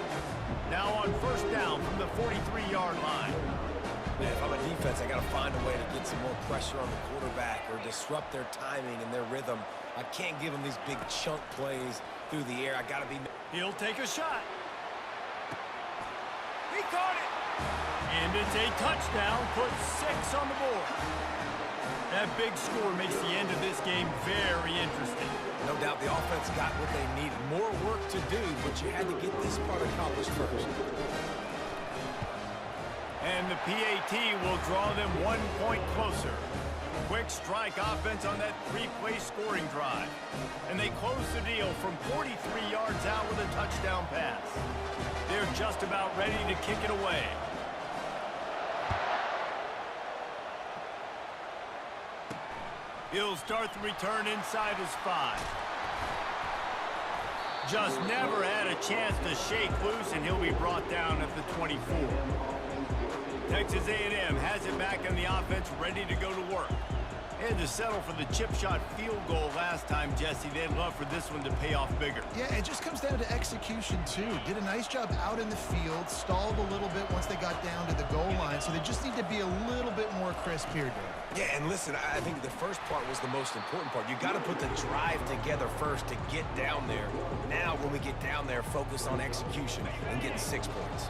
Now on first down from the 43-yard line. Man, if I'm a defense, I got to find a way to get some more pressure on the quarterback or disrupt their timing and their rhythm. I can't give them these big chunk plays through the air. I got to be... He'll take a shot. He caught it. And it's a touchdown, puts 6 on the board. That big score makes the end of this game very interesting. No doubt the offense got what they needed. More work to do, but you had to get this part accomplished first. And the PAT will draw them 1 point closer. Quick strike offense on that 3-play scoring drive. And they close the deal from 43 yards out with a touchdown pass. They're just about ready to kick it away. He'll start the return inside his 5. Just never had a chance to shake loose, and he'll be brought down at the 24. Texas A&M has it back in the offense, ready to go to work. They had to settle for the chip shot field goal last time, Jesse. They'd love for this one to pay off bigger. Yeah, it just comes down to execution, too. Did a nice job out in the field, stalled a little bit once they got down to the goal line, so they just need to be a little bit more crisp here, Dave. Yeah, and listen, I think the first part was the most important part. You got to put the drive together first to get down there. Now, when we get down there, focus on execution and getting 6 points.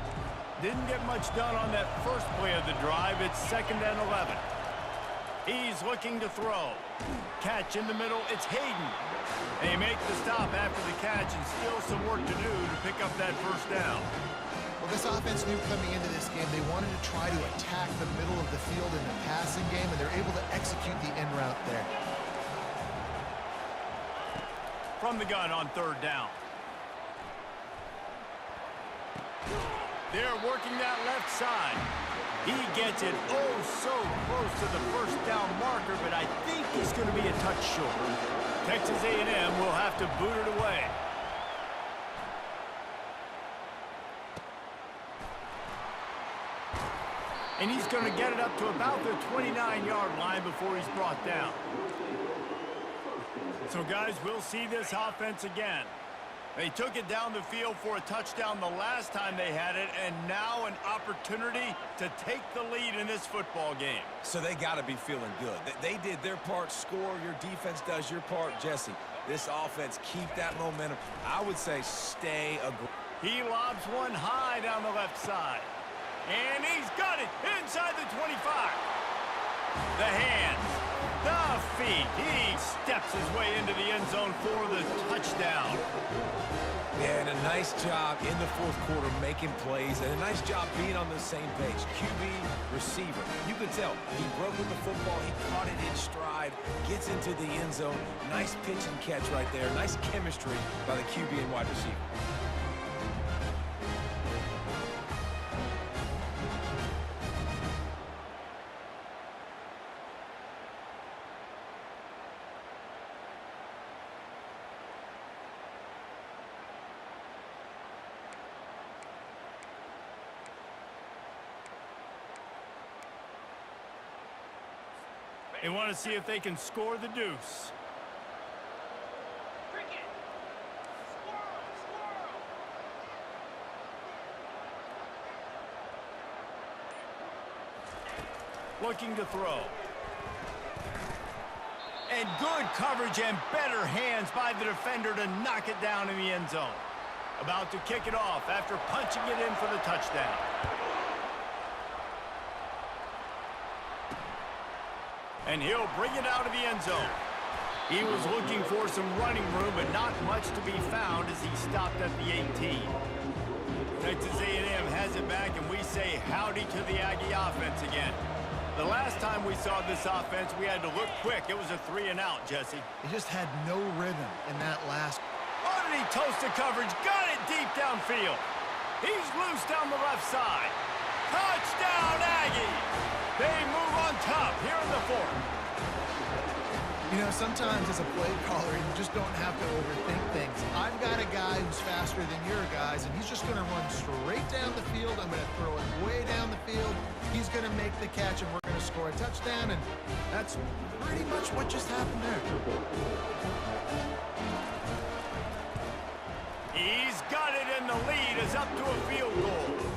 Didn't get much done on that first play of the drive. It's 2nd and 11. He's looking to throw. Catch in the middle. It's Hayden. They make the stop after the catch, and still some work to do to pick up that first down. Well, this offense knew coming into this game they wanted to try to attack the middle of the field in the passing game, and they're able to execute the in route there. From the gun on 3rd down. They're working that left side. He gets it oh so close to the first down marker, but I think he's going to be a touch short. Texas A&M will have to boot it away. And he's going to get it up to about the 29-yard line before he's brought down. So, guys, we'll see this offense again. They took it down the field for a touchdown the last time they had it, and now an opportunity to take the lead in this football game. So they got to be feeling good. They did their part, score. Your defense does your part, Jesse. This offense, keep that momentum. I would say stay aggressive. He lobs one high down the left side. And he's got it inside the 25. The hands, the feet. He steps his way into the end zone for the touchdown. Yeah, and a nice job in the 4th quarter making plays, and a nice job being on the same page. QB, receiver. You could tell he broke with the football. He caught it in stride, gets into the end zone. Nice pitch and catch right there. Nice chemistry by the QB and wide receiver. They want to see if they can score the deuce. Looking to throw. And good coverage and better hands by the defender to knock it down in the end zone. About to kick it off after punching it in for the touchdown. And he'll bring it out of the end zone. He was looking for some running room, but not much to be found as he stopped at the 18. Texas A&M has it back, and we say howdy to the Aggie offense again. The last time we saw this offense, we had to look quick. It was a 3-and-out, Jesse. He just had no rhythm in that last. Oh, did he toast the coverage? Got it deep downfield. He's loose down the left side. Touchdown, Aggies! They move on top here in the 4th. You know, sometimes as a play caller, you just don't have to overthink things. I've got a guy who's faster than your guys, and he's just going to run straight down the field. I'm going to throw it way down the field. He's going to make the catch, and we're going to score a touchdown, and that's pretty much what just happened there. He's got it, and the lead is up to a field goal.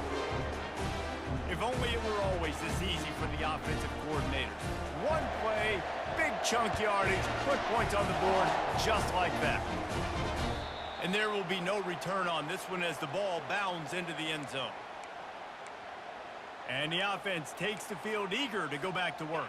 If only it were always this easy for the offensive coordinators. One play, big chunk yardage, put points on the board just like that. And there will be no return on this one as the ball bounds into the end zone. And the offense takes the field eager to go back to work.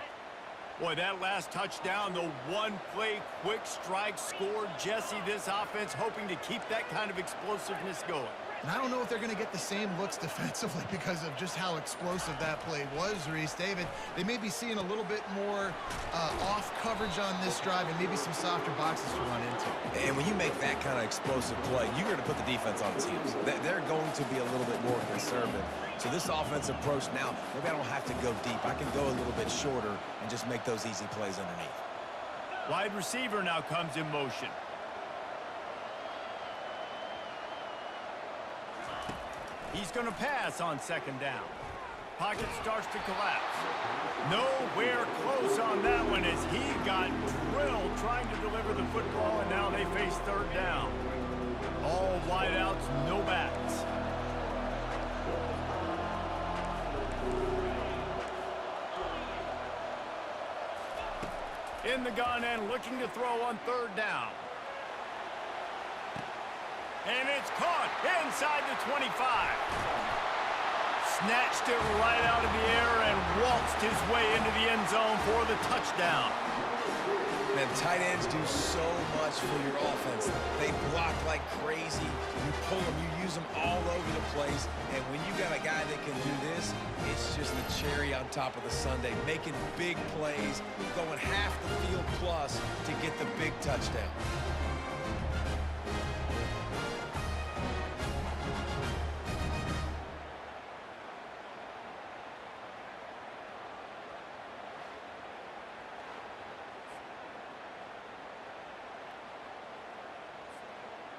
Boy, that last touchdown, the one-play quick strike scored. Jesse, this offense hoping to keep that kind of explosiveness going. And I don't know if they're going to get the same looks defensively because of just how explosive that play was, Reese. David, they may be seeing a little bit more off coverage on this drive and maybe some softer boxes to run into. And when you make that kind of explosive play, you're going to put the defense on its heels. They're going to be a little bit more conservative. So this offensive approach now, maybe I don't have to go deep. I can go a little bit shorter and just make those easy plays underneath. Wide receiver now comes in motion. He's going to pass on second down. Pocket starts to collapse. Nowhere close on that one as he got drilled trying to deliver the football, and now they face third down. All wideouts, no backs. In the gun and looking to throw on third down. And it's caught inside the 25. Snatched it right out of the air and waltzed his way into the end zone for the touchdown. Man, tight ends do so much for your offense. They block like crazy. You pull them, you use them all over the place. And when you got a guy that can do this, it's just the cherry on top of the sundae. Making big plays, going half the field plus to get the big touchdown.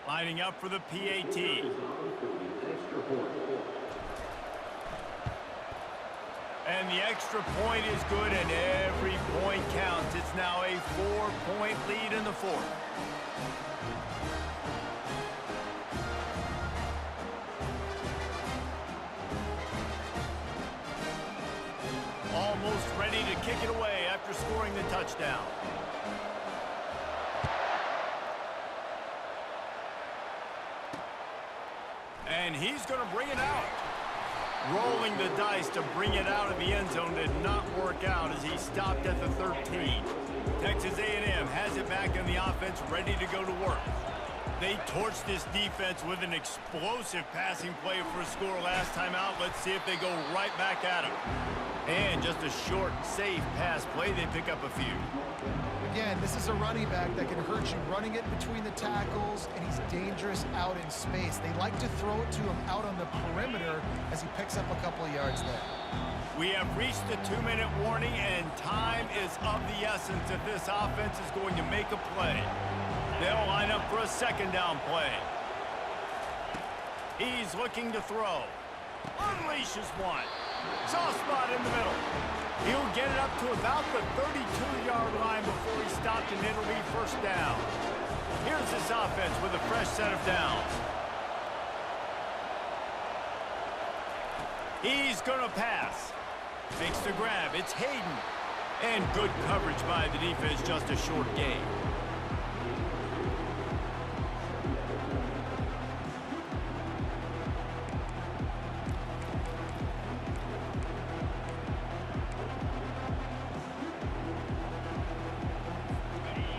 Lining up for the PAT. And the extra point is good, and every point counts. It's now a 4-point lead in the fourth. Almost ready to kick it away after scoring the touchdown. And he's going to bring it out. Rolling the dice to bring it out of the end zone did not work out as he stopped at the 13. Texas A&M has it back in the offense, ready to go to work. They torched this defense with an explosive passing play for a score last time out. Let's see if they go right back at him. And just a short, safe pass play. They pick up a few. Again, this is a running back that can hurt you running it between the tackles, and he's dangerous out in space. They like to throw it to him out on the perimeter as he picks up a couple of yards there. We have reached the 2-minute warning, and time is of the essence if this offense is going to make a play. They'll line up for a second down play. He's looking to throw. Unleashes one. Soft spot in the middle. He'll get it up to about the 32-yard line before he stopped, and it'll be first down. Here's this offense with a fresh set of downs. He's going to pass. Makes the grab. It's Hayden. And good coverage by the defense, just a short gain.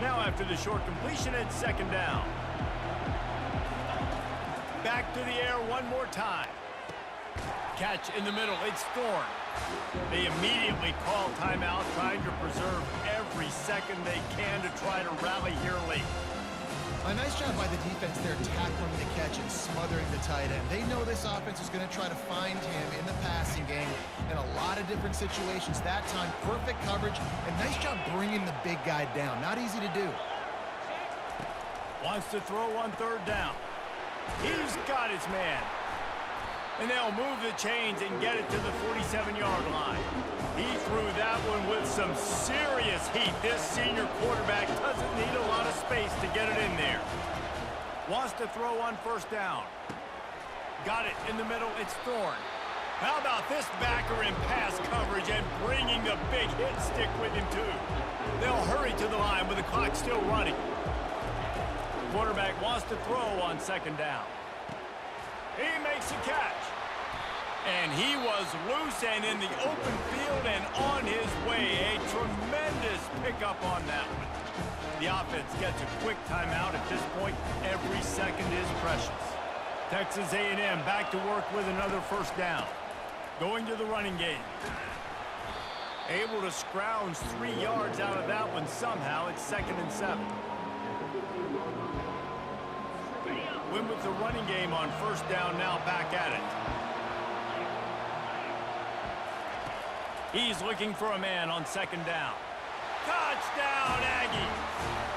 Now after the short completion, it's second down. Back to the air one more time. Catch in the middle, it's Thorne. They immediately call timeout, trying to preserve every second they can to try to rally here late. A nice job by the defense there, tackling the catch and smothering the tight end. They know this offense is going to try to find him in the passing game in a lot of different situations. That time, perfect coverage, and nice job bringing the big guy down. Not easy to do. Wants to throw on third down. He's got his man. And they'll move the chains and get it to the 47-yard line. He threw that one with some serious heat. This senior quarterback doesn't need a lot of space to get it in there. Wants to throw on first down. Got it in the middle. It's Thorne. How about this backer in pass coverage and bringing the big hit stick with him, too? They'll hurry to the line with the clock still running. Quarterback wants to throw on second down. He makes a catch. And he was loose and in the open field and on his way. A tremendous pickup on that one. The offense gets a quick timeout at this point. Every second is precious. Texas A&M back to work with another first down. Going to the running game. Able to scrounge 3 yards out of that one somehow. It's 2nd and 7. Win with the running game on first down, now back at it. He's looking for a man on 2nd down. Touchdown, Aggies!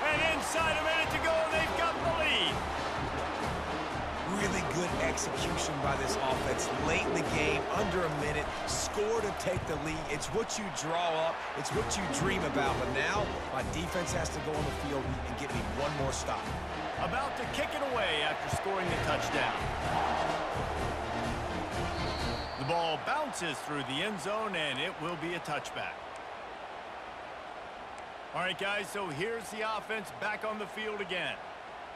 And inside a minute to go, they've got the lead. Really good execution by this offense. Late in the game, under a minute, score to take the lead. It's what you draw up. It's what you dream about. But now, my defense has to go on the field and get me one more stop. About to kick it away after scoring the touchdown. The ball bounces through the end zone, and it will be a touchback. All right, guys, so here's the offense back on the field again.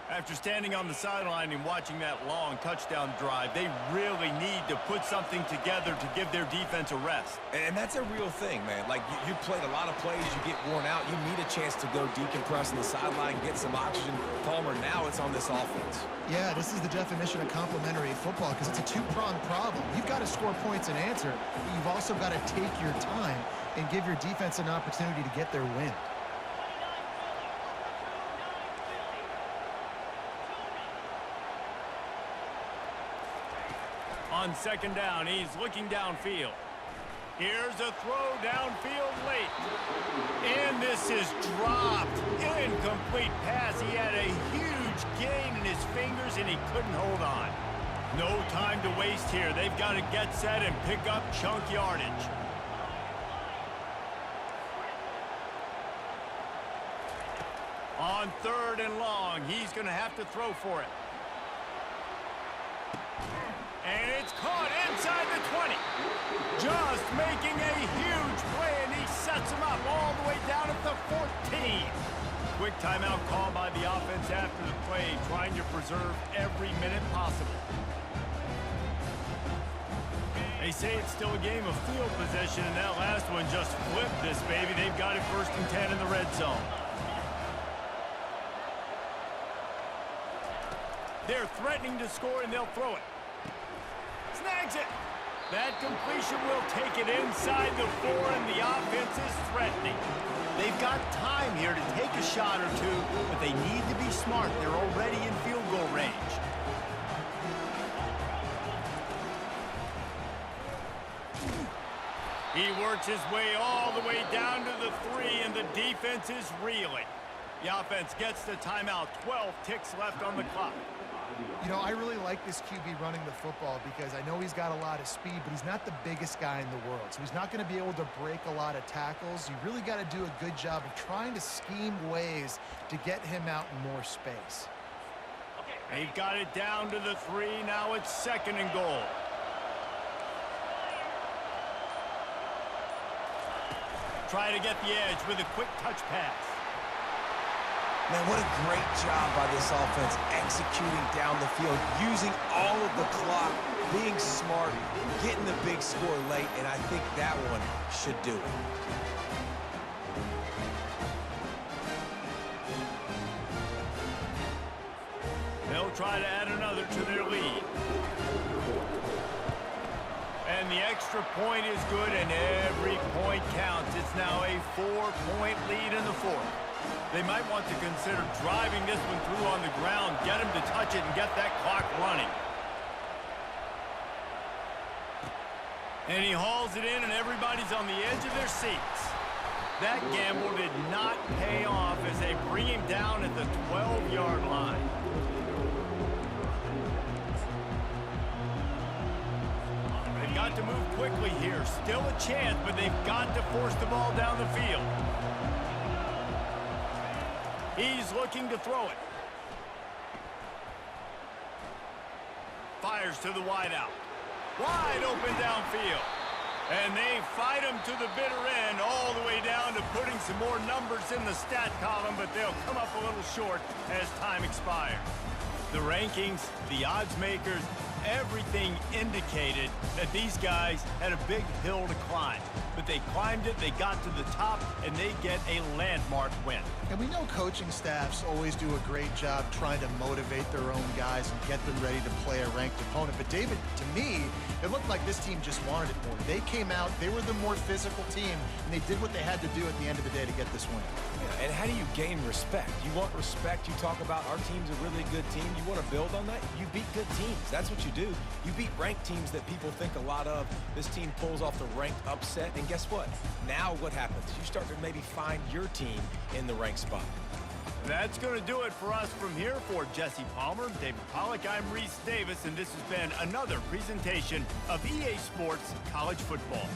After standing on the sideline and watching that long touchdown drive, they really need to put something together to give their defense a rest. And that's a real thing, man. Like, you played a lot of plays, you get worn out, you need a chance to go decompress on the sideline, get some oxygen. Palmer, now it's on this offense. Yeah, this is the definition of complementary football because it's a two-pronged problem. You've got to score points and answer, but you've also got to take your time and give your defense an opportunity to get their win. On 2nd down, he's looking downfield. Here's a throw downfield late. And this is dropped. Incomplete pass. He had a huge gain in his fingers, and he couldn't hold on. No time to waste here. They've got to get set and pick up chunk yardage. On 3rd and long, he's going to have to throw for it. And it's caught inside the 20. Just making a huge play, and he sets him up all the way down at the 14. Quick timeout call by the offense after the play, trying to preserve every minute possible. They say it's still a game of field possession, and that last one just flipped this baby. They've got it 1st and 10 in the red zone. They're threatening to score, and they'll throw it. Snags it. That completion will take it inside the 4, and the offense is threatening. They've got time here to take a shot or two, but they need to be smart. They're already in field goal range. He works his way all the way down to the 3, and the defense is reeling. The offense gets the timeout. 12 ticks left on the clock. You know, I really like this QB running the football because I know he's got a lot of speed, but he's not the biggest guy in the world. So he's not going to be able to break a lot of tackles. You really got to do a good job of trying to scheme ways to get him out in more space. He got it down to the 3. Now it's 2nd and goal. Try to get the edge with a quick touch pass. Man, what a great job by this offense executing down the field, using all of the clock, being smart, getting the big score late, and I think that one should do it. They'll try to add another to their lead. And the extra point is good, and every point counts. It's now a 4-point lead in the 4th. They might want to consider driving this one through on the ground, get him to touch it, and get that clock running. And he hauls it in, and everybody's on the edge of their seats. That gamble did not pay off as they bring him down at the 12-yard line. They've got to move quickly here. Still a chance, but they've got to force the ball down the field. He's looking to throw it. Fires to the wideout. Wide open downfield. And they fight him to the bitter end, all the way down to putting some more numbers in the stat column, but they'll come up a little short as time expires. The rankings, the odds makers, everything indicated that these guys had a big hill to climb. But they climbed it, they got to the top, and they get a landmark win. And we know coaching staffs always do a great job trying to motivate their own guys and get them ready to play a ranked opponent. But David, to me, it looked like this team just wanted it more. They came out, they were the more physical team, and they did what they had to do at the end of the day to get this win. Yeah, and how do you gain respect? You want respect. You talk about our team's a really good team. You want to build on that? You beat good teams. That's what you do. You beat ranked teams that people think a lot of. This team pulls off the ranked upset, and guess what? Now what happens? You start to maybe find your team in the ranked spot. That's going to do it for us from here. For Jesse Palmer, David Pollack, I'm Reese Davis, and this has been another presentation of EA Sports College Football.